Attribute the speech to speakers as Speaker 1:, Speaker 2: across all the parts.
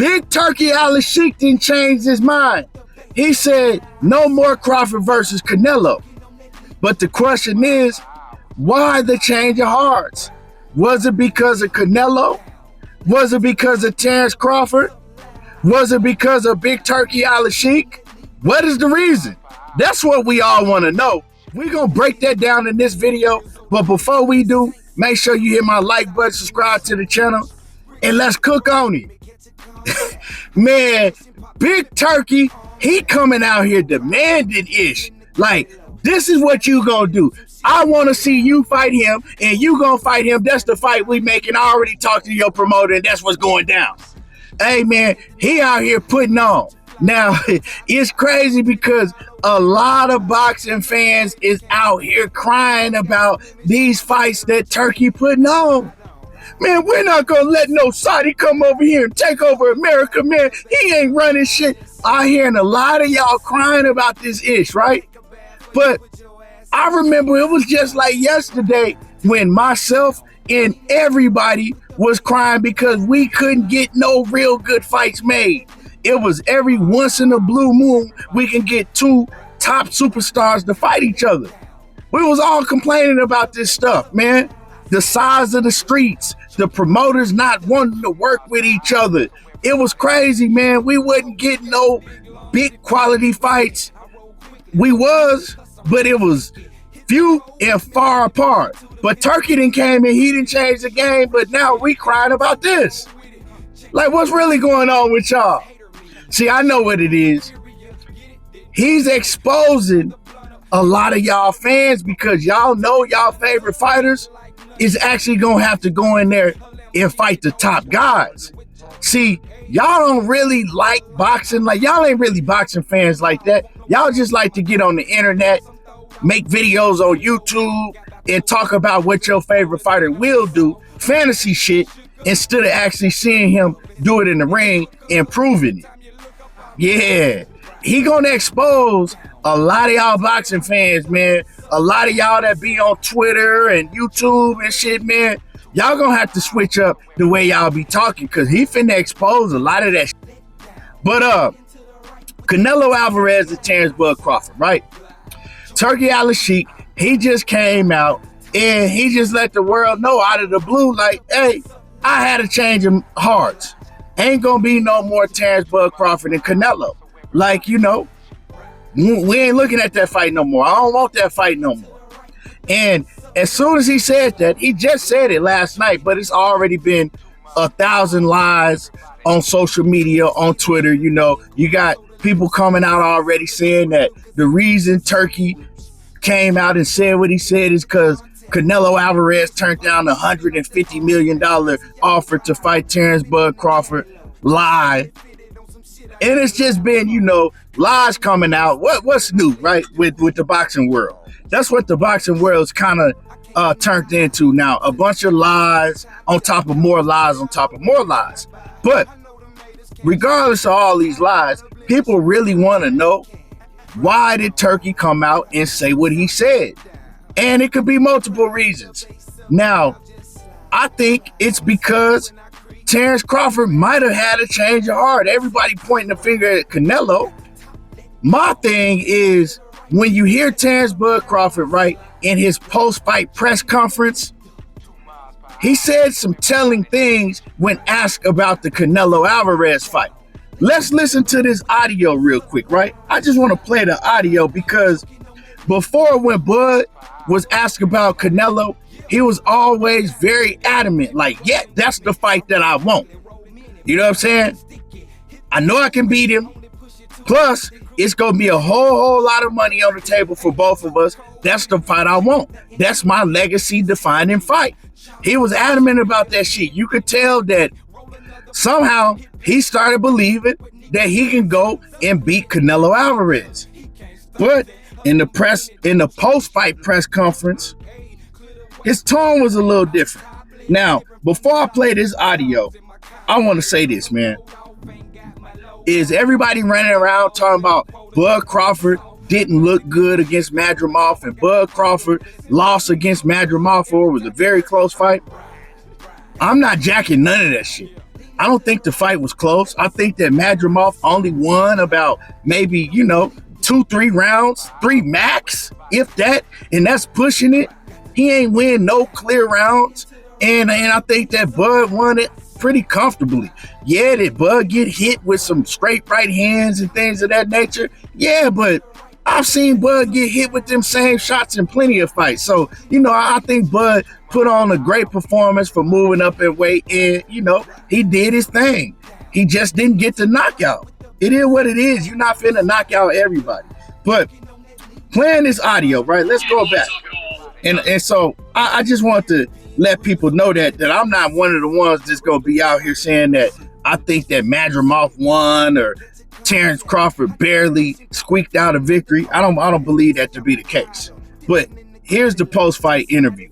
Speaker 1: Big Turkey Alashikh didn't change his mind. He said no more Crawford versus Canelo. But the question is, why the change of hearts? Was it because of Canelo? Was it because of Terence Crawford? Was it because of Big Turkey Alashikh? What is the reason? That's what we all want to know. We're going to break that down in this video. But before we do, make sure you hit my like button, subscribe to the channel, and let's cook on it. Man, Big Turkey, he coming out here demanding ish. Like, this is what you gonna do. I want to see you fight him, and you gonna fight him. That's the fight we making. I already talked to your promoter, and that's what's going down. Hey, man, he out here putting on. Now, it's crazy because a lot of boxing fans is out here crying about these fights that Turkey putting on. Man, we're not gonna let no Saudi come over here and take over America, man. He ain't running shit. I hearing a lot of y'all crying about this ish, right? But I remember it was just like yesterday when myself and everybody was crying because we couldn't get no real good fights made. It was every once in a blue moon we can get two top superstars to fight each other. We was all complaining about this stuff, man. The size of the streets, the promoters not wanting to work with each other. It was crazy, man. We wasn't getting no big quality fights. We was, but it was few and far apart. But Turkey didn't came in, he didn't change the game, but now we crying about this. Like, what's really going on with y'all? See, I know what it is. He's exposing a lot of y'all fans because y'all know y'all favorite fighters is actually gonna have to go in there and fight the top guys. See, y'all don't really like boxing. Like, y'all ain't really boxing fans like that. Y'all just like to get on the internet, make videos on YouTube, and talk about what your favorite fighter will do, fantasy shit, instead of actually seeing him do it in the ring and proving it. Yeah, he gonna expose a lot of y'all boxing fans, man. A lot of y'all that be on Twitter and YouTube and shit, man. Y'all gonna have to switch up the way y'all be talking because he finna expose a lot of that shit. But Canelo Alvarez and Terence Crawford, right? Turkey Alashikh, he just came out and he just let the world know out of the blue, like, hey, I had a change of hearts. Ain't gonna be no more Terence Crawford and Canelo. Like, you know, we ain't looking at that fight no more. I don't want that fight no more. And as soon as he said that, he just said it last night, but it's already been 1,000 lies on social media, on Twitter. You know, you got people coming out already saying that the reason Turkey came out and said what he said is because Canelo Alvarez turned down a $150 million offer to fight Terence Crawford. Lie. And it's just been, you know, lies coming out. What's new, right, with the boxing world? That's what the boxing world's kind of turned into now. A bunch of lies on top of more lies on top of more lies. But regardless of all these lies, people really want to know, why did Turkey come out and say what he said? And it could be multiple reasons. Now, I think it's because Terence Crawford might have had a change of heart. Everybody pointing the finger at Canelo. My thing is, when you hear Terence Crawford, right, in his post-fight press conference, he said some telling things when asked about the Canelo Alvarez fight. Let's listen to this audio real quick, right? I just want to play the audio because before, when Bud was asked about Canelo, he was always very adamant, like, yeah, that's the fight that I want. You know what I'm saying? I know I can beat him. Plus, it's going to be a whole lot of money on the table for both of us. That's the fight I want. That's my legacy-defining fight. He was adamant about that shit. You could tell that somehow he started believing that he can go and beat Canelo Alvarez. But in the post-fight press conference, his tone was a little different. Now, before I play this audio, I want to say this, man. Is everybody running around talking about Bud Crawford didn't look good against Madrimov and Bud Crawford lost against Madrimov, or it was a very close fight? I'm not jacking none of that shit. I don't think the fight was close. I think that Madrimov only won about maybe, 2-3 rounds, 3 max, if that, and that's pushing it. He ain't win no clear rounds, and I think that Bud won it pretty comfortably. Yeah, did Bud get hit with some straight right hands and things of that nature? Yeah, but I've seen Bud get hit with them same shots in plenty of fights. So, I think Bud put on a great performance for moving up in weight, and, he did his thing. He just didn't get the knockout. It is what it is. You're not finna knock out everybody. But playing this audio, right? Let's go back. And so I just want to let people know that I'm not one of the ones that's gonna be out here saying that I think that Madrimov won or Terence Crawford barely squeaked out a victory. I don't believe that to be the case. But here's the post-fight interview.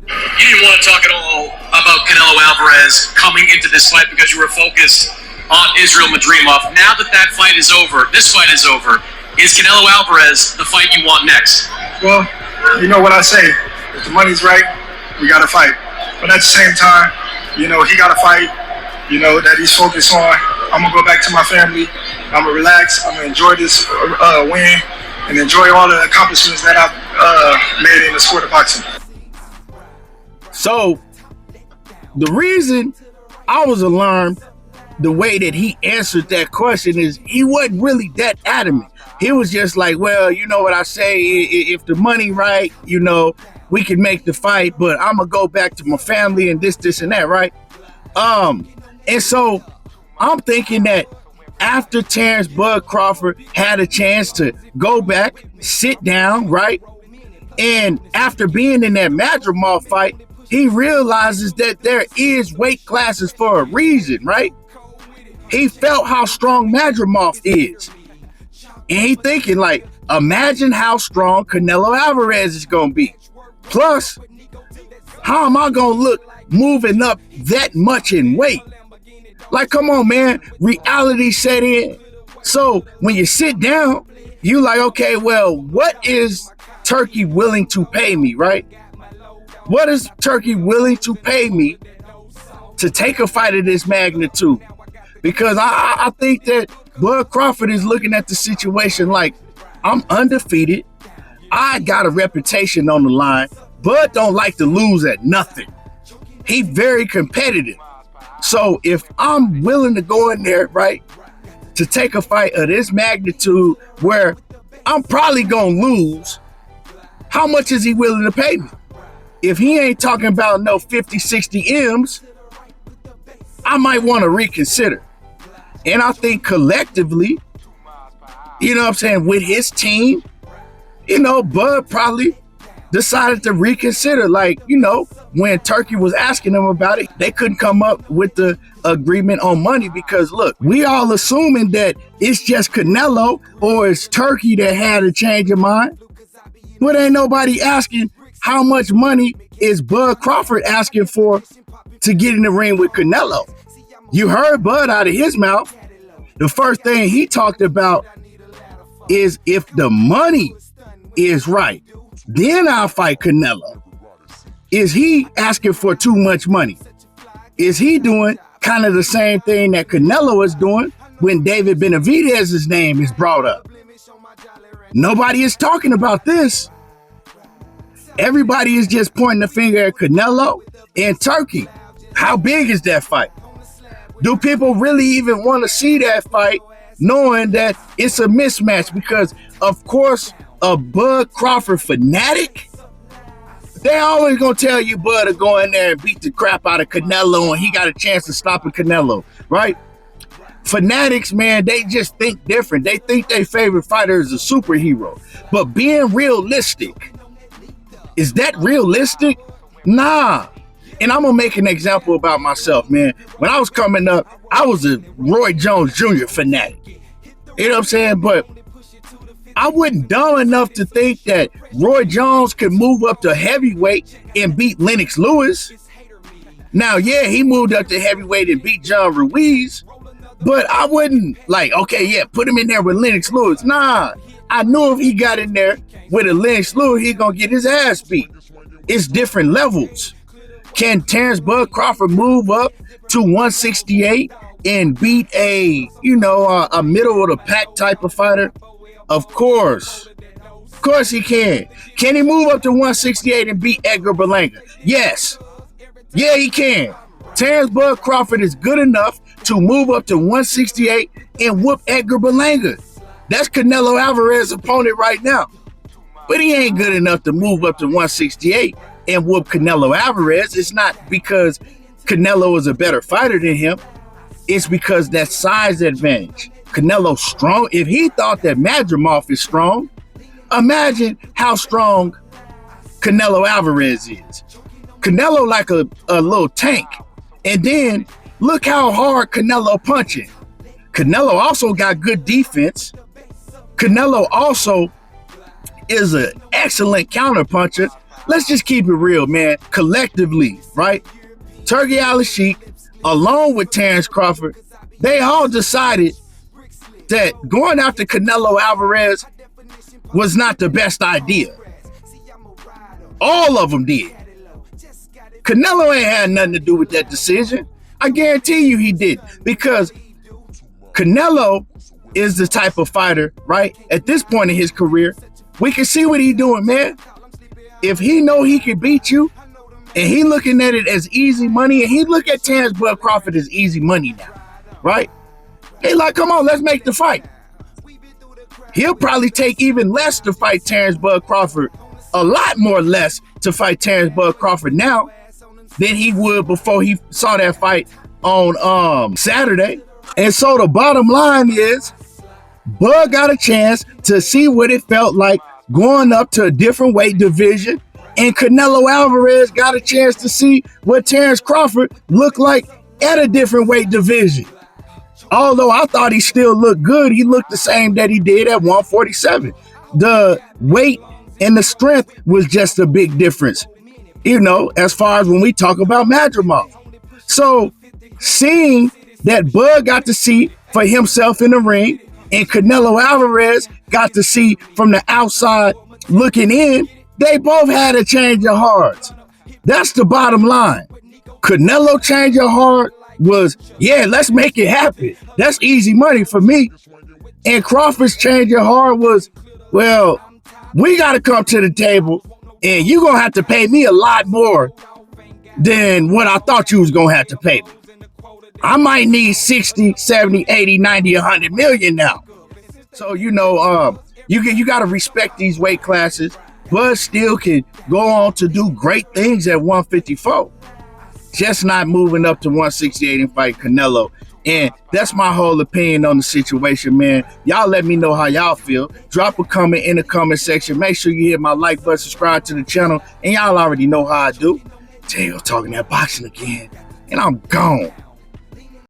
Speaker 2: You didn't want to talk at all about Canelo Alvarez coming into this fight because you were focused on Israel Madrimov. Now that fight is over, this fight is over, is Canelo Alvarez the fight you want next?
Speaker 3: Well, you know what I say. If the money's right, we got to fight. But at the same time, he got to fight, that he's focused on. I'm going to go back to my family. I'm going to relax. I'm going to enjoy this win and enjoy all the accomplishments that I've made in the sport of boxing.
Speaker 1: So, the reason I was alarmed the way that he answered that question is he wasn't really that adamant. He was just like, well, you know what I say, if the money right, we can make the fight, but I'm going to go back to my family and this and that, right? And so I'm thinking that after Terence Bud Crawford had a chance to go back, sit down, right? And after being in that Madrimov fight, he realizes that there is weight classes for a reason, right? He felt how strong Madrimov is. And he thinking like, imagine how strong Canelo Alvarez is going to be. Plus, how am I going to look moving up that much in weight? Like, come on, man. Reality set in. So when you sit down, you like, okay, well, what is Turkey willing to pay me, right? What is Turkey willing to pay me to take a fight of this magnitude? Because I think that Bud Crawford is looking at the situation like, I'm undefeated. I got a reputation on the line. Bud don't like to lose at nothing. He very competitive. So if I'm willing to go in there, right, to take a fight of this magnitude where I'm probably going to lose, how much is he willing to pay me? If he ain't talking about no 50, 60 M's, I might want to reconsider. And I think collectively, with his team, Bud probably decided to reconsider. Like, when Turkey was asking them about it, they couldn't come up with the agreement on money because, look, we all assuming that it's just Canelo or it's Turkey that had a change of mind. But ain't nobody asking how much money is Bud Crawford asking for to get in the ring with Canelo. You heard Bud out of his mouth. The first thing he talked about is if the money is right, then I'll fight Canelo. Is he asking for too much money? Is he doing kind of the same thing that Canelo is doing when David Benavidez's name is brought up? Nobody is talking about this. Everybody is just pointing the finger at Canelo and Turkey. How big is that fight? Do people really even want to see that fight knowing that it's a mismatch? Because, of course, a Bud Crawford fanatic, they always going to tell you Bud to go in there and beat the crap out of Canelo and he got a chance of stopping Canelo, right? Fanatics, man, they just think different. They think their favorite fighter is a superhero. But being realistic, is that realistic? Nah. And I'm going to make an example about myself, man. When I was coming up, I was a Roy Jones Jr. fanatic. You know what I'm saying? But I wasn't dumb enough to think that Roy Jones could move up to heavyweight and beat Lennox Lewis. Now, yeah, he moved up to heavyweight and beat John Ruiz. But I wouldn't like, okay, yeah, put him in there with Lennox Lewis. Nah, I knew if he got in there with a Lennox Lewis, he's going to get his ass beat. It's different levels. Can Terence Bud Crawford move up to 168 and beat a, you know, a middle of the pack type of fighter? Of course. Of course he can. Can he move up to 168 and beat Edgar Berlanga? Yes. Yeah, he can. Terence Bud Crawford is good enough to move up to 168 and whoop Edgar Berlanga. That's Canelo Alvarez's opponent right now. But he ain't good enough to move up to 168 and whoop Canelo Alvarez. It's not because Canelo is a better fighter than him. It's because that size advantage. Canelo's strong. If he thought that Madrimov is strong, imagine how strong Canelo Alvarez is. Canelo like a little tank. And then look how hard Canelo punching. Canelo also got good defense. Canelo also is an excellent counter puncher. Let's just keep it real, man. Collectively, right? Turki Alashikh, along with Terence Crawford, they all decided that going after Canelo Alvarez was not the best idea. All of them did. Canelo ain't had nothing to do with that decision. I guarantee you he did. Because Canelo is the type of fighter, right? At this point in his career, we can see what he's doing, man. If he know he can beat you, and he looking at it as easy money, and he look at Terence Bud Crawford as easy money now, right? He like, come on, let's make the fight. He'll probably take even less to fight Terence Bud Crawford, a lot more less to fight Terence Bud Crawford now than he would before he saw that fight on Saturday. And so the bottom line is, Bud got a chance to see what it felt like going up to a different weight division, and Canelo Alvarez got a chance to see what Terence Crawford looked like at a different weight division. Although I thought he still looked good, he looked the same that he did at 147. The weight and the strength was just a big difference, you know, as far as when we talk about Madrimov. So seeing that Bud got to see for himself in the ring, and Canelo Alvarez got to see from the outside looking in, they both had a change of hearts. That's the bottom line. Canelo change of heart was, yeah, let's make it happen. That's easy money for me. And Crawford's change of heart was, well, we got to come to the table, and you're going to have to pay me a lot more than what I thought you was going to have to pay me. I might need 60, 70, 80, 90, 100 million now. So, you know, you got to respect these weight classes, but still can go on to do great things at 154. Just not moving up to 168 and fight Canelo. And that's my whole opinion on the situation, man. Y'all let me know how y'all feel. Drop a comment in the comment section. Make sure you hit my like button, subscribe to the channel, and y'all already know how I do. Tayo talking that boxing again, and I'm gone.